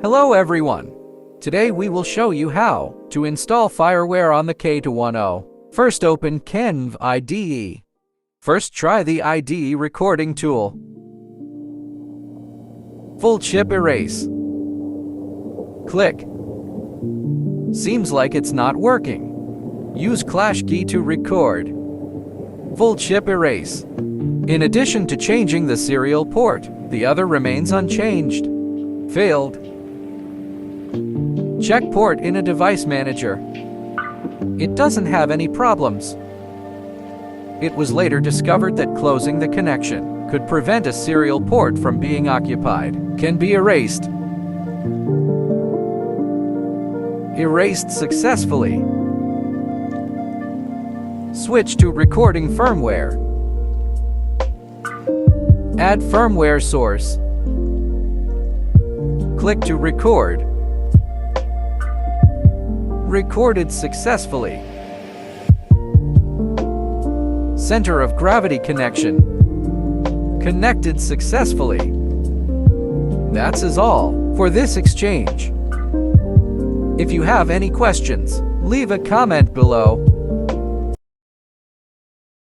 Hello everyone! Today we will show you how to install Firmware on the K210. First open Canaan IDE. First try the IDE recording tool. Full chip erase. Click. Seems like it's not working. Use Clash key to record. Full chip erase. In addition to changing the serial port, the other remains unchanged. Failed. Check port in a device manager. It doesn't have any problems. It was later discovered that closing the connection could prevent a serial port from being occupied. Can be erased. Erased successfully. Switch to recording firmware. Add firmware source. Click to record. Recorded successfully. Center of gravity connection. Connected successfully. That's all for this exchange. If you have any questions, leave a comment below.